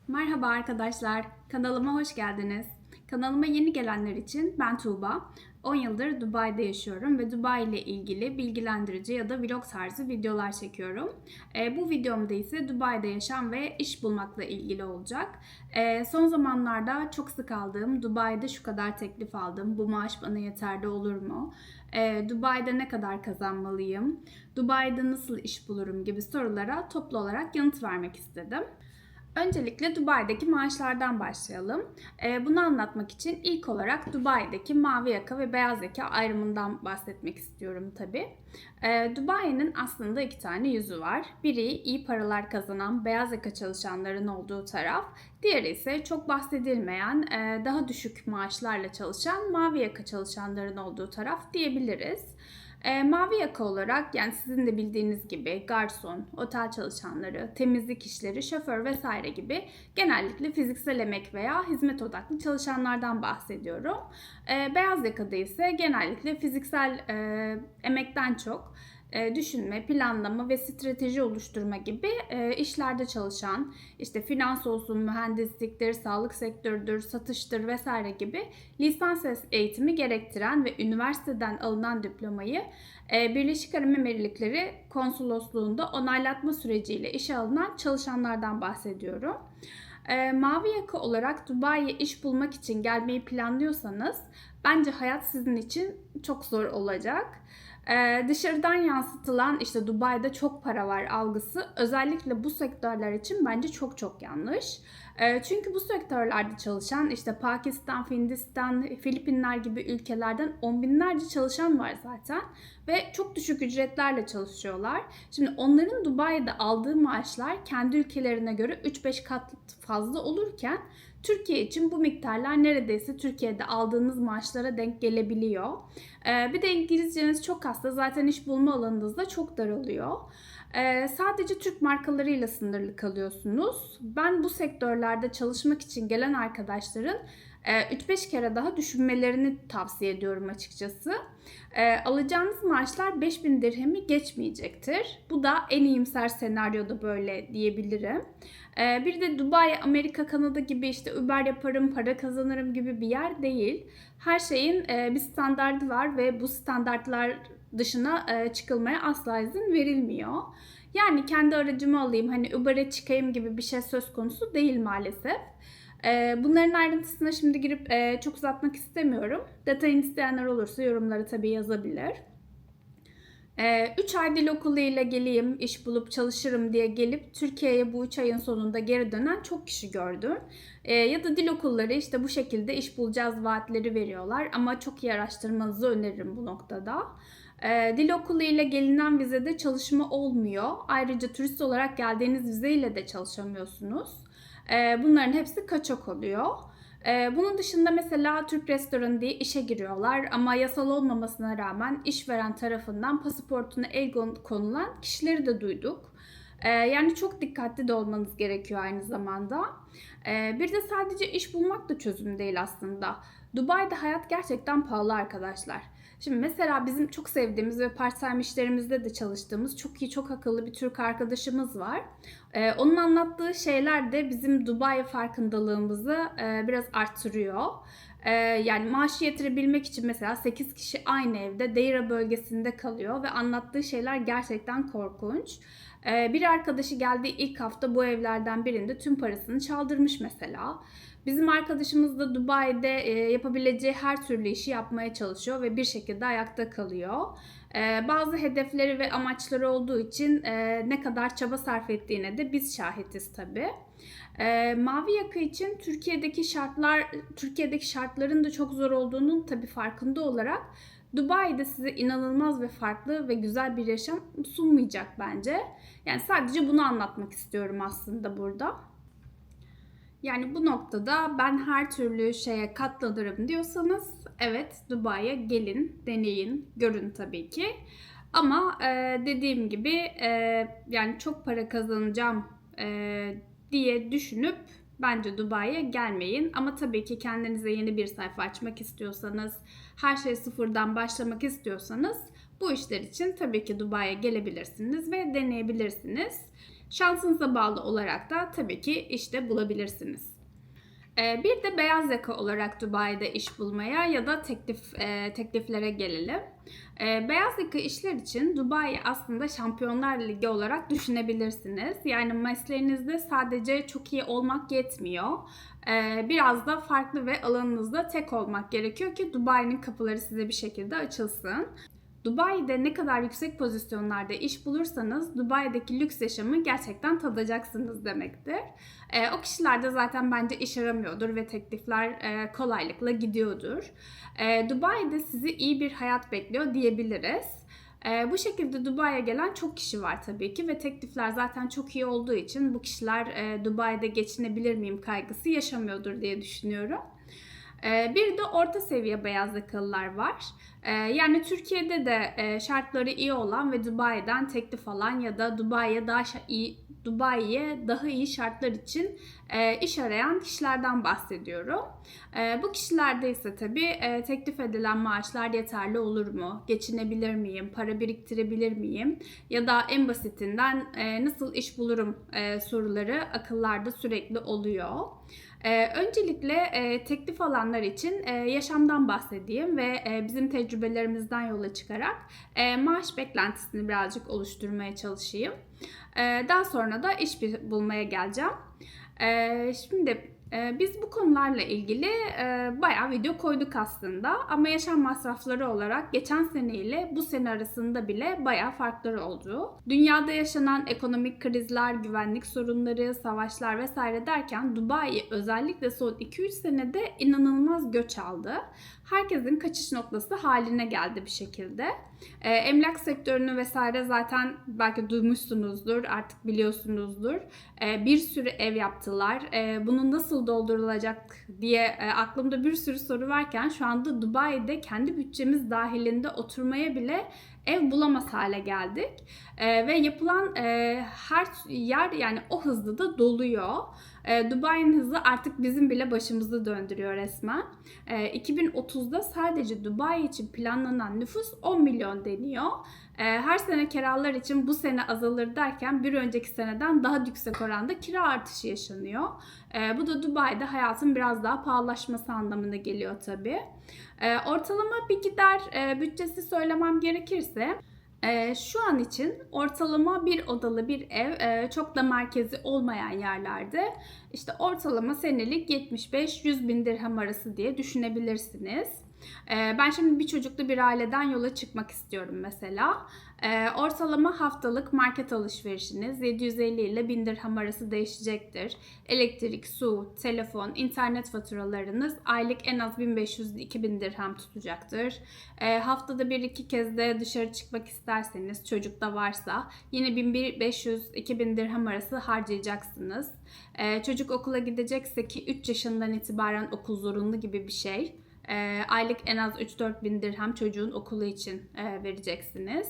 Merhaba arkadaşlar, kanalıma hoş geldiniz. Kanalıma yeni gelenler için ben Tuğba. 10 yıldır Dubai'de yaşıyorum ve Dubai ile ilgili bilgilendirici ya da vlog tarzı videolar çekiyorum. Bu videomda ise Dubai'de yaşam ve iş bulmakla ilgili olacak. Son zamanlarda çok sık aldığım, Dubai'de şu kadar teklif aldım, bu maaş bana yeterli olur mu? Dubai'de ne kadar kazanmalıyım? Dubai'de nasıl iş bulurum gibi sorulara toplu olarak yanıt vermek istedim. Öncelikle Dubai'deki maaşlardan başlayalım. Bunu anlatmak için ilk olarak Dubai'deki mavi yaka ve beyaz yaka ayrımından bahsetmek istiyorum tabii. Dubai'nin aslında iki tane yüzü var. Biri iyi paralar kazanan beyaz yaka çalışanların olduğu taraf, diğeri ise çok bahsedilmeyen, daha düşük maaşlarla çalışan mavi yaka çalışanların olduğu taraf diyebiliriz. Mavi yaka olarak yani sizin de bildiğiniz gibi garson, otel çalışanları, temizlik işleri, şoför vesaire gibi genellikle fiziksel emek veya hizmet odaklı çalışanlardan bahsediyorum. Beyaz yakada ise genellikle fiziksel emekten çok düşünme, planlama ve strateji oluşturma gibi işlerde çalışan, işte finans olsun, mühendisliktir, sağlık sektörüdür, satıştır vesaire gibi lisans eğitimi gerektiren ve üniversiteden alınan diplomayı Birleşik Arap Emirlikleri Konsolosluğu'nda onaylatma süreciyle işe alınan çalışanlardan bahsediyorum. Mavi yaka olarak Dubai'ye iş bulmak için gelmeyi planlıyorsanız bence hayat sizin için çok zor olacak. Dışarıdan yansıtılan işte Dubai'de çok para var algısı özellikle bu sektörler için bence çok yanlış. Çünkü bu sektörlerde çalışan işte Pakistan, Hindistan, Filipinler gibi ülkelerden on binlerce çalışan var zaten ve çok düşük ücretlerle çalışıyorlar. Şimdi onların Dubai'de aldığı maaşlar kendi ülkelerine göre 3-5 kat fazla olurken Türkiye için bu miktarlar neredeyse Türkiye'de aldığınız maaşlara denk gelebiliyor. Bir de İngilizceniz çok azsa zaten iş bulma alanınız da çok daralıyor. Sadece Türk markalarıyla sınırlı kalıyorsunuz. Ben bu sektörlerde çalışmak için gelen arkadaşların 3-5 kere daha düşünmelerini tavsiye ediyorum açıkçası. Alacağınız maaşlar 5000 dirhemi geçmeyecektir. Bu da en iyimser senaryoda böyle diyebilirim. Bir de Dubai, Amerika, Kanada gibi işte Uber yaparım, para kazanırım gibi bir yer değil. Her şeyin bir standardı var ve bu standartlar dışına çıkılmaya asla izin verilmiyor. Yani kendi aracımı alayım, hani Uber'e çıkayım gibi bir şey söz konusu değil maalesef. Bunların ayrıntısına şimdi girip çok uzatmak istemiyorum. Detayını isteyenler olursa yorumlara tabii yazabilir. 3 ay dil okulu ile geleyim, iş bulup çalışırım diye gelip Türkiye'ye bu 3 ayın sonunda geri dönen çok kişi gördüm. Ya da dil okulları işte bu şekilde iş bulacağız vaatleri veriyorlar ama çok iyi araştırmanızı öneririm bu noktada. Dil okulu ile gelinen vizede çalışma olmuyor. Ayrıca turist olarak geldiğiniz vizeyle de çalışamıyorsunuz. Bunların hepsi kaçak oluyor. Bunun dışında mesela Türk restoranı diye işe giriyorlar ama yasal olmamasına rağmen işveren tarafından pasaportuna el konulan kişileri de duyduk. Yani çok dikkatli de olmanız gerekiyor aynı zamanda. Bir de sadece iş bulmak da çözüm değil aslında. Dubai'de hayat gerçekten pahalı arkadaşlar. Şimdi mesela bizim çok sevdiğimiz ve part-time işlerimizde de çalıştığımız çok iyi, çok akıllı bir Türk arkadaşımız var. Onun anlattığı şeyler de bizim Dubai farkındalığımızı biraz arttırıyor. Yani maaşı yetirebilmek için mesela 8 kişi aynı evde Deira bölgesinde kalıyor ve anlattığı şeyler gerçekten korkunç. Bir arkadaşı geldiği ilk hafta bu evlerden birinde tüm parasını çaldırmış mesela. Bizim arkadaşımız da Dubai'de yapabileceği her türlü işi yapmaya çalışıyor ve bir şekilde ayakta kalıyor. Bazı hedefleri ve amaçları olduğu için ne kadar çaba sarf ettiğine de biz şahitiz tabii. Mavi yaka için Türkiye'deki şartların da çok zor olduğunun tabii farkında olarak Dubai'de size inanılmaz ve farklı ve güzel bir yaşam sunmayacak bence. Yani sadece bunu anlatmak istiyorum aslında burada. Yani bu noktada ben her türlü şeye katlanırım diyorsanız evet Dubai'ye gelin, deneyin, görün tabii ki. Ama dediğim gibi yani çok para kazanacağım diye düşünüp bence Dubai'ye gelmeyin. Ama tabii ki kendinize yeni bir sayfa açmak istiyorsanız, her şey sıfırdan başlamak istiyorsanız bu işler için tabii ki Dubai'ye gelebilirsiniz ve deneyebilirsiniz. Şansınıza bağlı olarak da tabii ki iş de bulabilirsiniz. Bir de beyaz yaka olarak Dubai'de iş bulmaya ya da tekliflere gelelim. Beyaz yaka işler için Dubai aslında Şampiyonlar Ligi olarak düşünebilirsiniz. Yani mesleğinizde sadece çok iyi olmak yetmiyor. Biraz da farklı ve alanınızda tek olmak gerekiyor ki Dubai'nin kapıları size bir şekilde açılsın. Dubai'de ne kadar yüksek pozisyonlarda iş bulursanız Dubai'deki lüks yaşamı gerçekten tadacaksınız demektir. O kişiler de zaten bence iş aramıyordur ve teklifler kolaylıkla gidiyordur. Dubai'de sizi iyi bir hayat bekliyor diyebiliriz. Bu şekilde Dubai'ye gelen çok kişi var tabii ki ve teklifler zaten çok iyi olduğu için bu kişiler Dubai'de geçinebilir miyim kaygısı yaşamıyordur diye düşünüyorum. Bir de orta seviye beyaz yakalılar var. Yani Türkiye'de de şartları iyi olan ve Dubai'den teklif alan ya da Dubai'ye daha iyi şartlar için iş arayan kişilerden bahsediyorum. Bu kişilerde ise tabii teklif edilen maaşlar yeterli olur mu? Geçinebilir miyim? Para biriktirebilir miyim? Ya da en basitinden nasıl iş bulurum soruları akıllarda sürekli oluyor. Öncelikle teklif alanlar için yaşamdan bahsedeyim ve bizim tecrübelerimizden yola çıkarak maaş beklentisini birazcık oluşturmaya çalışayım. Daha sonra da iş bulmaya geleceğim. Şimdi biz bu konularla ilgili bayağı video koyduk aslında ama yaşam masrafları olarak geçen sene ile bu sene arasında bile bayağı farklar oldu. Dünyada yaşanan ekonomik krizler, güvenlik sorunları, savaşlar vesaire derken Dubai özellikle son 2-3 senede inanılmaz göç aldı. Herkesin kaçış noktası haline geldi bir şekilde. Emlak sektörünü vesaire zaten belki duymuşsunuzdur, artık biliyorsunuzdur. Bir sürü ev yaptılar. Bunu nasıl doldurulacak diye aklımda bir sürü soru varken şu anda Dubai'de kendi bütçemiz dahilinde oturmaya bile ev bulamaz hale geldik. Ve yapılan her yer yani o hızda da doluyor. Dubai'nin hızı artık bizim bile başımızı döndürüyor resmen. 2030'da sadece Dubai için planlanan nüfus 10 milyon deniyor. Her sene kiralar için bu sene azalır derken bir önceki seneden daha yüksek oranda kira artışı yaşanıyor. Bu da Dubai'de hayatın biraz daha pahalılaşması anlamına geliyor tabii. Ortalama bir gider bütçesi söylemem gerekirse şu an için ortalama bir odalı bir ev çok da merkezi olmayan yerlerde işte ortalama senelik 75-100 bin dirhem arası diye düşünebilirsiniz. Ben şimdi bir çocuklu bir aileden yola çıkmak istiyorum mesela. Ortalama haftalık market alışverişiniz 750 ile 1000 dirhem arası değişecektir. Elektrik, su, telefon, internet faturalarınız aylık en az 1500-2000 dirhem tutacaktır. Haftada 1-2 kez de dışarı çıkmak isterseniz çocuk da varsa yine 1500-2000 dirhem arası harcayacaksınız. Çocuk okula gidecekse ki 3 yaşından itibaren okul zorunlu gibi bir şey. Aylık en az 3-4 bin dirhem çocuğun okulu için vereceksiniz.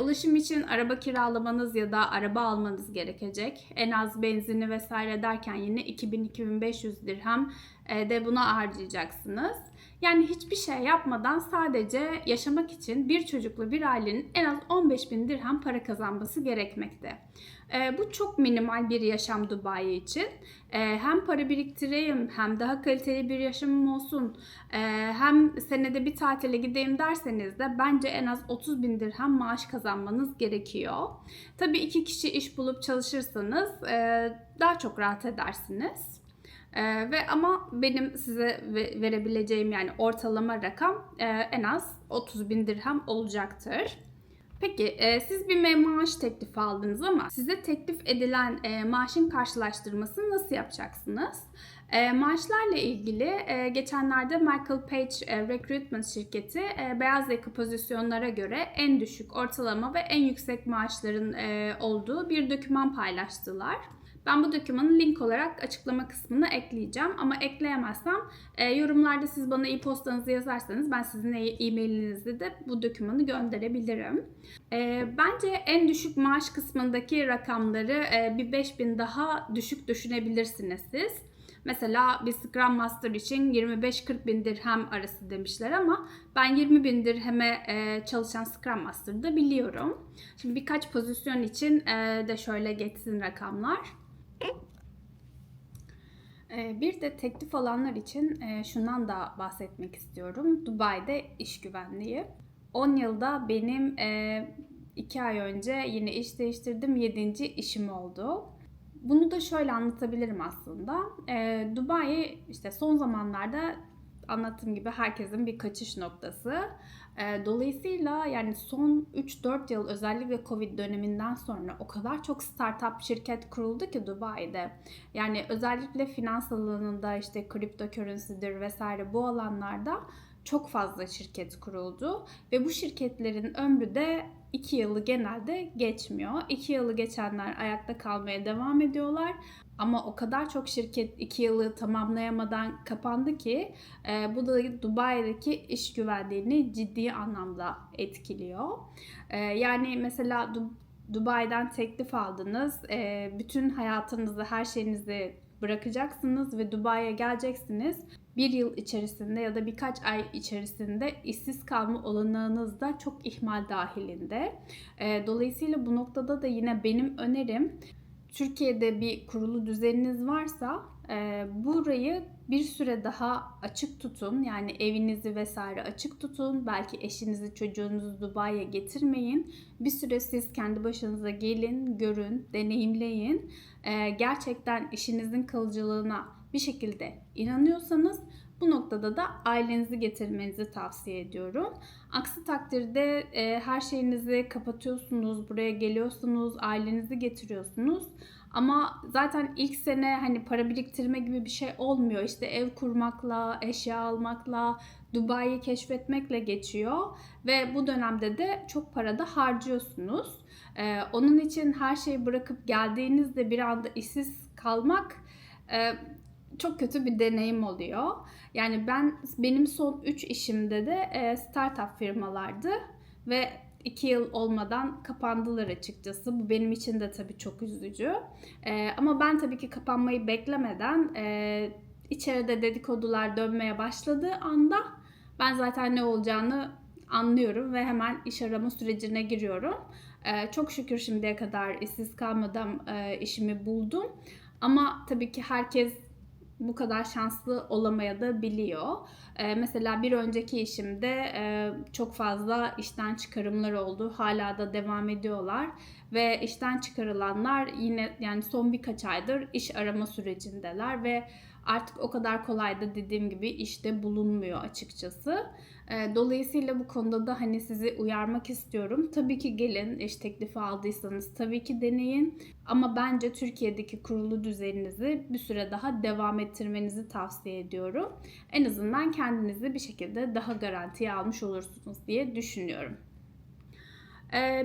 Ulaşım için araba kiralamanız ya da araba almanız gerekecek. En az benzini vesaire derken yine 2000-2500 dirhem de buna harcayacaksınız. Yani hiçbir şey yapmadan sadece yaşamak için bir çocuklu bir ailenin en az 15 bin dirhem para kazanması gerekmekte. Bu çok minimal bir yaşam Dubai için. Hem para biriktireyim hem daha kaliteli bir yaşamım olsun hem senede bir tatile gideyim derseniz de bence en az 30 bin dirhem maaş kazanmanız gerekiyor. Tabii 2 kişi iş bulup çalışırsanız daha çok rahat edersiniz. Ama benim size verebileceğim yani ortalama rakam en az 30 bin dirhem olacaktır. Peki siz bir maaş teklifi aldınız ama size teklif edilen maaşın karşılaştırmasını nasıl yapacaksınız? Maaşlarla ilgili geçenlerde Michael Page Recruitment şirketi beyaz yaka pozisyonlara göre en düşük, ortalama ve en yüksek maaşların olduğu bir doküman paylaştılar. Ben bu dokümanı link olarak açıklama kısmına ekleyeceğim ama ekleyemezsem yorumlarda siz bana e-postanızı yazarsanız ben sizin e-mailinizde de bu dokümanı gönderebilirim. Bence en düşük maaş kısmındaki rakamları bir 5000 daha düşük düşünebilirsiniz siz. Mesela bir Scrum Master için 25-40 bin dirhem arası demişler ama ben 20 bin dirheme çalışan Scrum Master'ı da biliyorum. Şimdi birkaç pozisyon için de şöyle geçsin rakamlar. Bir de teklif alanlar için şundan da bahsetmek istiyorum. Dubai'de iş güvenliği. 10 yılda benim 2 ay önce yine iş değiştirdim. 7. işim oldu. Bunu da şöyle anlatabilirim aslında. Dubai işte son zamanlarda anlattığım gibi herkesin bir kaçış noktası. Dolayısıyla yani son 3-4 yıl özellikle Covid döneminden sonra o kadar çok startup şirket kuruldu ki Dubai'de. Yani özellikle finans alanında işte cryptocurrency'dir vesaire bu alanlarda çok fazla şirket kuruldu ve bu şirketlerin ömrü de 2 yılı genelde geçmiyor. 2 yılı geçenler ayakta kalmaya devam ediyorlar. Ama o kadar çok şirket 2 yılı tamamlayamadan kapandı ki bu da Dubai'deki iş güvenliğini ciddi anlamda etkiliyor. Yani mesela Dubai'den teklif aldınız. Bütün hayatınızı, her şeyinizi bırakacaksınız ve Dubai'ye geleceksiniz. Bir yıl içerisinde ya da birkaç ay içerisinde işsiz kalma olanağınız da çok ihmal dahilinde. Dolayısıyla bu noktada da yine benim önerim, Türkiye'de bir kurulu düzeniniz varsa burayı bir süre daha açık tutun. Yani evinizi vesaire açık tutun. Belki eşinizi, çocuğunuzu Dubai'ye getirmeyin. Bir süre siz kendi başınıza gelin, görün, deneyimleyin. Gerçekten işinizin kalıcılığına bir şekilde inanıyorsanız bu noktada da ailenizi getirmenizi tavsiye ediyorum. Aksi takdirde her şeyinizi kapatıyorsunuz, buraya geliyorsunuz, ailenizi getiriyorsunuz. Ama zaten ilk sene hani para biriktirme gibi bir şey olmuyor. İşte ev kurmakla, eşya almakla, Dubai'yi keşfetmekle geçiyor. Ve bu dönemde de çok para da harcıyorsunuz. Onun için her şeyi bırakıp geldiğinizde bir anda işsiz kalmak çok kötü bir deneyim oluyor. Yani benim son 3 işimde de startup firmalardı ve 2 yıl olmadan kapandılar açıkçası. Bu benim için de tabii çok üzücü. Ama ben tabii ki kapanmayı beklemeden içeride dedikodular dönmeye başladığı anda ben zaten ne olacağını anlıyorum ve hemen iş arama sürecine giriyorum. Çok şükür şimdiye kadar işsiz kalmadan işimi buldum. Ama tabii ki herkes bu kadar şanslı olamaya da biliyor. Mesela bir önceki işimde çok fazla işten çıkarımlar oldu. Hala da devam ediyorlar. Ve işten çıkarılanlar yine yani son birkaç aydır iş arama sürecindeler ve artık o kadar kolay da dediğim gibi işte bulunmuyor açıkçası. Dolayısıyla bu konuda da hani sizi uyarmak istiyorum. Tabii ki gelin, iş teklifi aldıysanız tabii ki deneyin. Ama bence Türkiye'deki kurulu düzeninizi bir süre daha devam ettirmenizi tavsiye ediyorum. En azından kendinizi bir şekilde daha garantiye almış olursunuz diye düşünüyorum.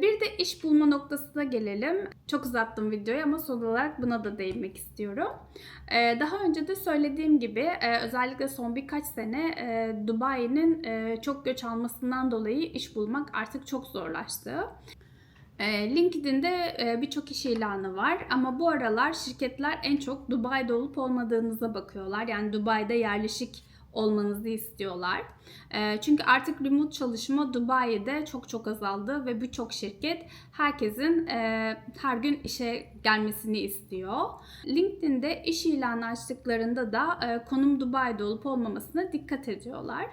Bir de iş bulma noktasına gelelim. Çok uzattım videoyu ama son olarak buna da değinmek istiyorum. Daha önce de söylediğim gibi özellikle son birkaç sene Dubai'nin çok göç almasından dolayı iş bulmak artık çok zorlaştı. LinkedIn'de birçok iş ilanı var ama bu aralar şirketler en çok Dubai'de olup olmadığınıza bakıyorlar. Yani Dubai'de yerleşik olmanızı istiyorlar. Çünkü artık remote çalışma Dubai'de çok azaldı ve birçok şirket herkesin her gün işe gelmesini istiyor. LinkedIn'de iş ilanı açtıklarında da konum Dubai'de olup olmamasına dikkat ediyorlar.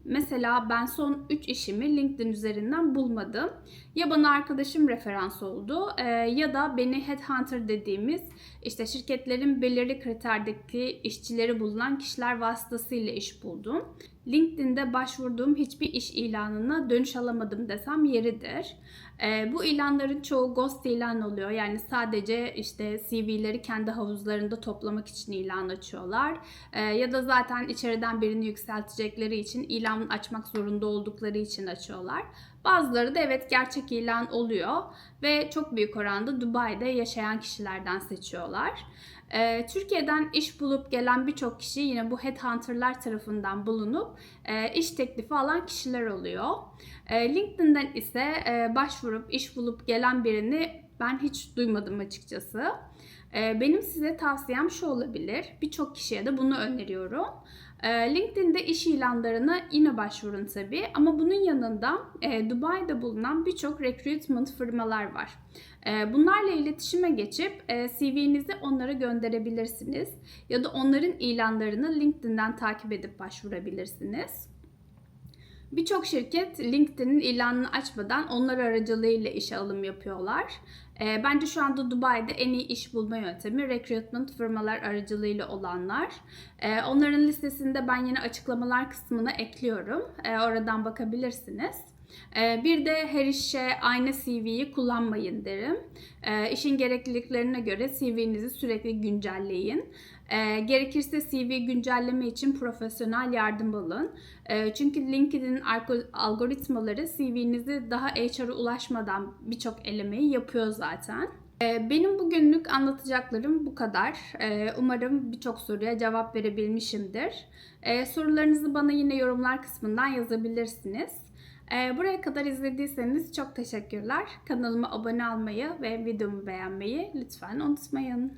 Mesela ben son 3 işimi LinkedIn üzerinden bulmadım. Ya bana arkadaşım referans oldu ya da beni headhunter dediğimiz işte şirketlerin belirli kriterdeki işçileri bulunan kişiler vasıtasıyla iş buldum. LinkedIn'de başvurduğum hiçbir iş ilanına dönüş alamadım desem yeridir. Bu ilanların çoğu ghost ilan oluyor. Yani sadece işte CV'leri kendi havuzlarında toplamak için ilan açıyorlar. Ya da zaten içeriden birini yükseltecekleri için ilan açmak zorunda oldukları için açıyorlar. Bazıları da evet gerçek ilan oluyor ve çok büyük oranda Dubai'de yaşayan kişilerden seçiyorlar. Türkiye'den iş bulup gelen birçok kişi yine bu headhunter'lar tarafından bulunup iş teklifi alan kişiler oluyor. LinkedIn'den ise başvurup iş bulup gelen birini ben hiç duymadım açıkçası. Benim size tavsiyem şu olabilir. Birçok kişiye de bunu öneriyorum. LinkedIn'de iş ilanlarına yine başvurun tabii. Ama bunun yanında Dubai'de bulunan birçok recruitment firmalar var. Bunlarla iletişime geçip CV'nizi onlara gönderebilirsiniz. Ya da onların ilanlarını LinkedIn'den takip edip başvurabilirsiniz. Birçok şirket LinkedIn'in ilanını açmadan onlar aracılığıyla işe alım yapıyorlar. Bence şu anda Dubai'de en iyi iş bulma yöntemi recruitment firmalar aracılığıyla olanlar. Onların listesini de ben yine açıklamalar kısmına ekliyorum. Oradan bakabilirsiniz. Bir de her işe aynı CV'yi kullanmayın derim. İşin gerekliliklerine göre CV'nizi sürekli güncelleyin. Gerekirse CV güncelleme için profesyonel yardım alın. Çünkü LinkedIn algoritmaları CV'nizi daha HR'a ulaşmadan birçok elemeyi yapıyor zaten. Benim bugünlük anlatacaklarım bu kadar. Umarım birçok soruya cevap verebilmişimdir. Sorularınızı bana yine yorumlar kısmından yazabilirsiniz. Buraya kadar izlediyseniz çok teşekkürler. Kanalıma abone olmayı ve videomu beğenmeyi lütfen unutmayın.